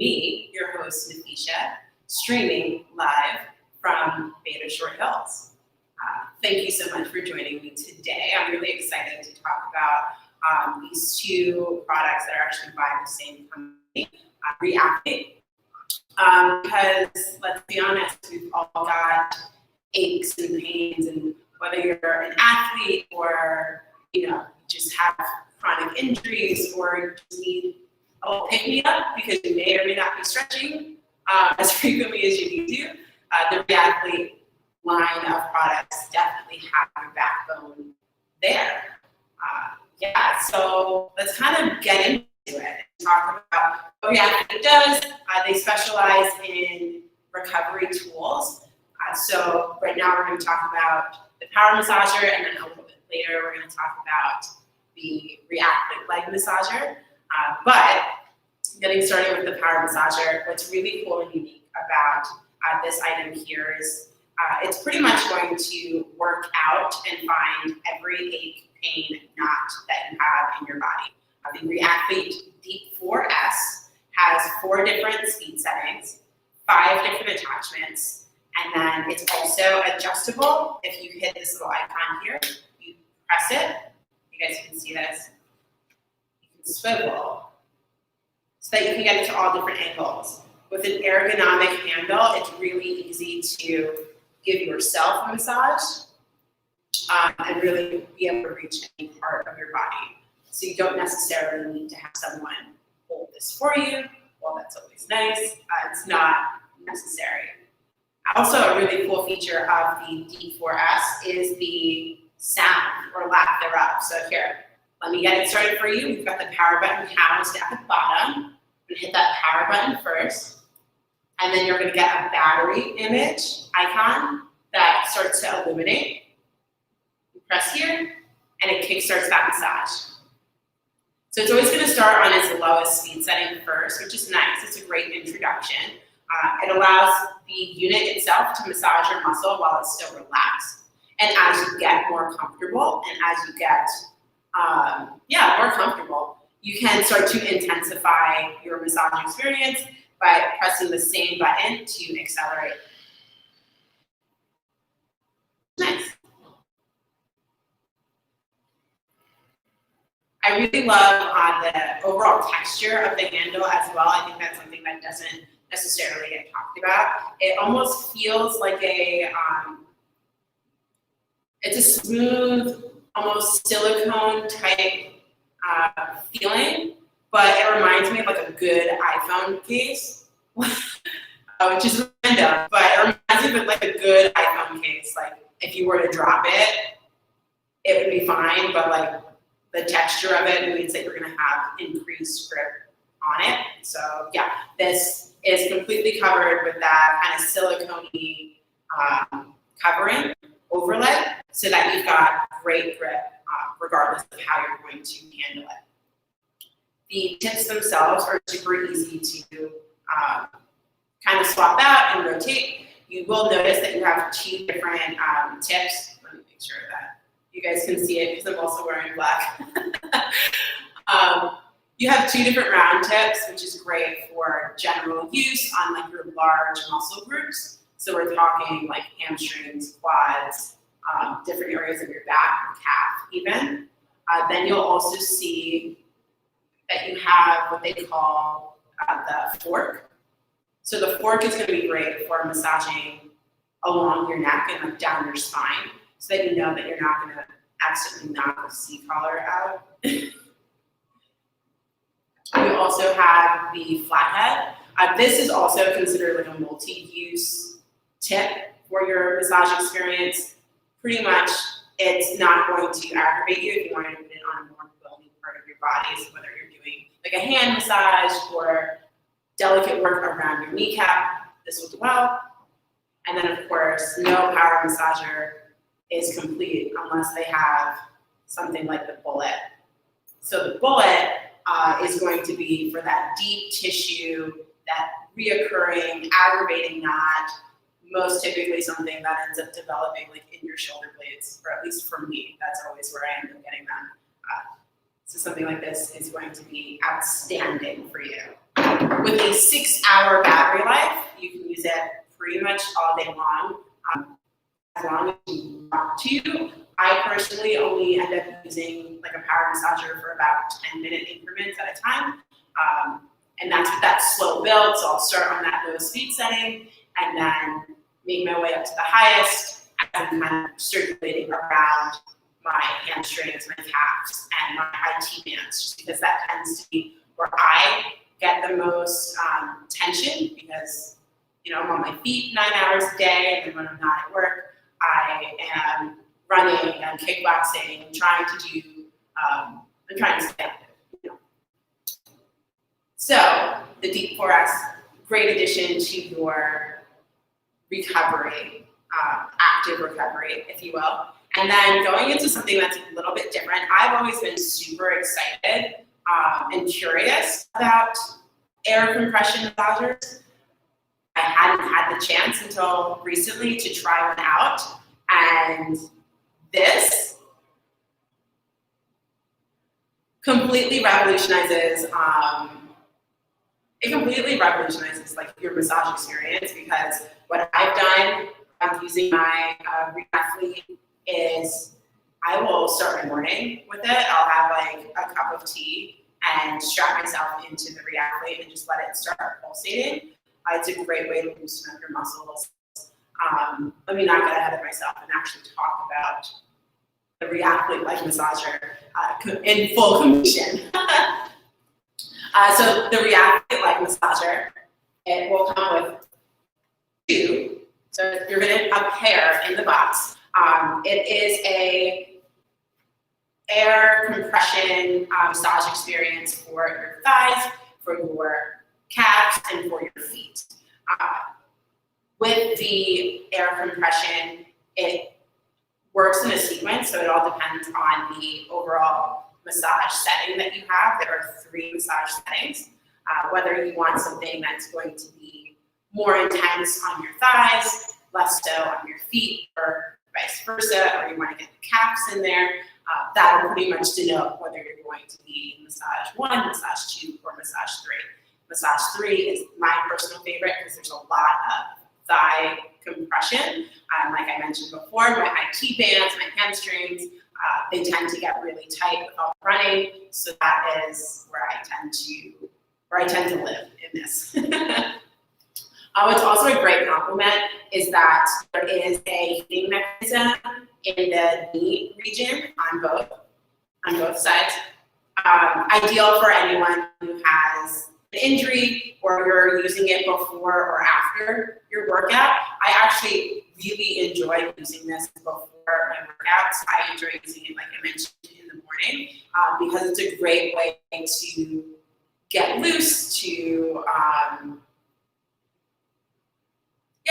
me, your host, Nafisha, streaming live from Beta Short Hills. Thank you so much for joining me today. I'm really excited to talk about these two products that are actually by the same company, ReAthlete. Because let's be honest, we've all got aches and pains, and whether you're an athlete or just have chronic injuries or just need a little pick-me-up because you may or may not be stretching as frequently as you need to, the ReAthlete line of products definitely have your backbone there. So let's kind of get into it and talk about what ReAthlete does. They specialize in recovery tools. So right now we're going to talk about the power massager, and then a little bit later we're going to talk about the ReAthlete leg massager. But getting started with the power massager, what's really cool and unique about this item here is it's pretty much going to work out and find every ache, pain, knot that you have in your body. The ReAthlete Deep 4S has 4 different speed settings, 5 different attachments, and then it's also adjustable. If you hit this little icon here, you press it. You guys can see this. You can swivel so that you can get it to all different angles. With an ergonomic handle, it's really easy to give yourself a massage and really be able to reach any part of your body. So you don't necessarily need to have someone hold this for you. Well, that's always nice. It's not necessary. Also, a really cool feature of the D4S is the sound or lack thereof. So here, let me get it started for you. We've got the power button housed at the bottom. I'm gonna hit that power button first, and then you're gonna get a battery image icon that starts to illuminate. You press here, and it kickstarts that massage. So it's always gonna start on its lowest speed setting first, which is nice. It's a great introduction. It allows the unit itself to massage your muscle while it's still relaxed. And as you get more comfortable and as you get more comfortable, you can start to intensify your massage experience by pressing the same button to accelerate. Nice. I really love the overall texture of the handle as well. I think that's something that doesn't necessarily get talked about. It almost feels like it's a smooth, almost silicone type feeling, but it reminds me of like a good iPhone case, which is random, but it reminds me of like a good iPhone case. Like if you were to drop it, it would be fine, but like the texture of it means that you're gonna have increased grip on it. So yeah, this is completely covered with that kind of silicone-y covering overlay so that you've got great grip regardless of how you're going to handle it. The tips themselves are super easy to kind of swap out and rotate. You will notice that you have 2 different tips. Let me make sure that you guys can see it because I'm also wearing black. You have 2 different round tips, which is great for general use on like your large muscle groups. So we're talking like hamstrings, quads, different areas of your back, calf even. Then you'll also see that you have what they call the fork. So the fork is going to be great for massaging along your neck and like down your spine so that you know that you're not going to accidentally knock the C-collar out. You also have the Flathead. This is also considered like a multi-use tip for your massage experience. Pretty much, it's not going to aggravate you if you want to put it on a more bony part of your body. So whether you're doing like a hand massage or delicate work around your kneecap, this will do well. And then of course, no power massager is complete unless they have something like the bullet. So the bullet is going to be for that deep tissue, that reoccurring, aggravating knot, most typically something that ends up developing like in your shoulder blades, or at least for me, that's always where I end up getting them. So something like this is going to be outstanding for you. With a 6 use it pretty much all day long, as long as you want to. I personally only end up using like a power massager for about 10-minute increments at a time. And that's with that slow build. So I'll start on that low speed setting and then make my way up to the highest and kind of circulating around my hamstrings, my calves, and my IT bands, just because that tends to be where I get the most tension, because I'm on my feet 9 hours a day, and then when I'm not at work, I am running and kickboxing and trying to stay active. So the Deep 4S, great addition to your recovery, active recovery, if you will. And then going into something that's a little bit different, I've always been super excited and curious about air compression massagers. I hadn't had the chance until recently to try one out, and this completely revolutionizes like your massage experience, because what I've done using my ReAthlete is I will start my morning with it. I'll have like a cup of tea and strap myself into the ReAthlete and just let it start pulsating. It's a great way to loosen up your muscles. Let me not get ahead of myself and actually talk about the ReAthlete like massager in full completion. So the ReAthlete like massager, it will come with two. So you're going to have a pair in the box. It is a air compression massage experience for your thighs, for your calves, and for your feet. With the air compression, it works in a sequence, so it all depends on the overall massage setting that you have. There are 3 massage settings. Whether you want something that's going to be more intense on your thighs, less so on your feet, or vice versa, or you want to get the calves in there, that'll pretty much denote whether you're going to be massage 1, massage 2, or massage 3. Massage 3 is my personal favorite because there's a lot of thigh compression. Like I mentioned before, my IT bands, my hamstrings, they tend to get really tight without running, so that is where I tend to live in this. What's also a great compliment is that there is a heating mechanism in the knee region on both sides. Ideal for anyone who has an injury or you're using it before or after your workout. I actually really enjoy using this before my workouts. I enjoy using it, like I mentioned, in the morning because it's a great way to get loose,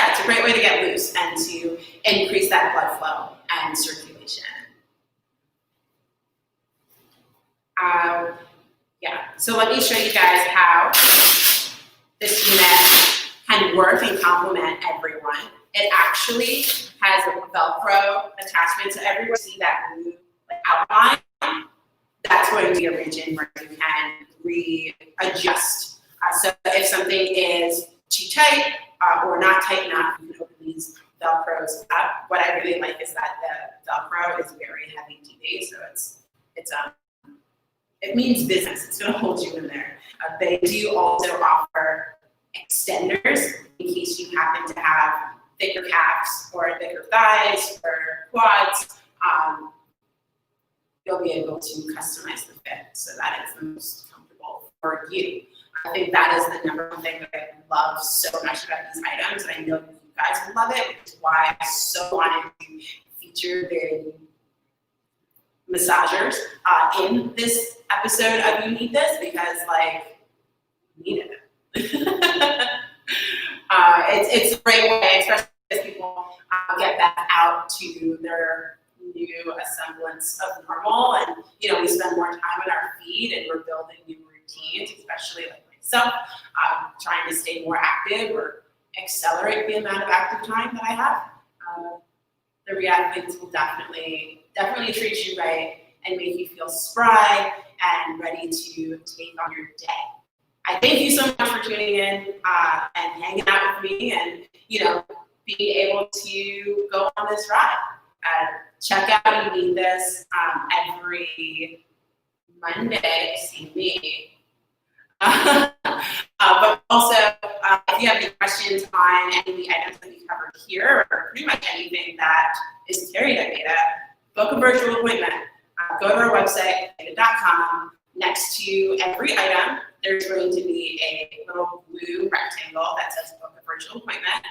it's a great way to get loose and to increase that blood flow and circulation. So let me show you guys how this unit can work and complement everyone. It actually has a Velcro attachment, so everywhere you see that blue outline, that's going to be a region where you can readjust. So if something is too tight or not tight enough, you can open these Velcros up. What I really like is that the Velcro is very heavy duty, so it means business. It's going to hold you in there. They do also offer extenders in case you happen to have thicker calves or thicker thighs or quads. You'll be able to customize the fit so that it's the most comfortable for you. I think that is the number one thing that I love so much about these items, and I know you guys will love it, which is why I so wanted to feature the massagers in this episode of You Need This, because you need it. It's a great way, especially as people get back out to their new semblance of normal, and we spend more time on our feet and we're building new routines, especially like myself, trying to stay more active or accelerate the amount of active time that I have. The ReAthletes will definitely treat you right and make you feel spry and ready to take on your day. I thank you so much for tuning in and hanging out with me, and being able to go on this ride. Check out You Need This every Monday to see me. But also, if you have any questions on any of the items that we covered here, or pretty much anything that is carried at Beta, book a virtual appointment. Go to our website, beta.com. Next to every item, there's going to be a little blue rectangle that says book a virtual appointment.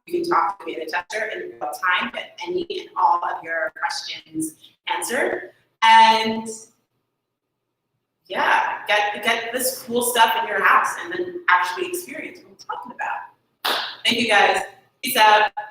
You can talk to the beta tester in real time, get any and all of your questions answered. And yeah, get this cool stuff in your house and then actually experience what I'm talking about. Thank you guys. Peace out.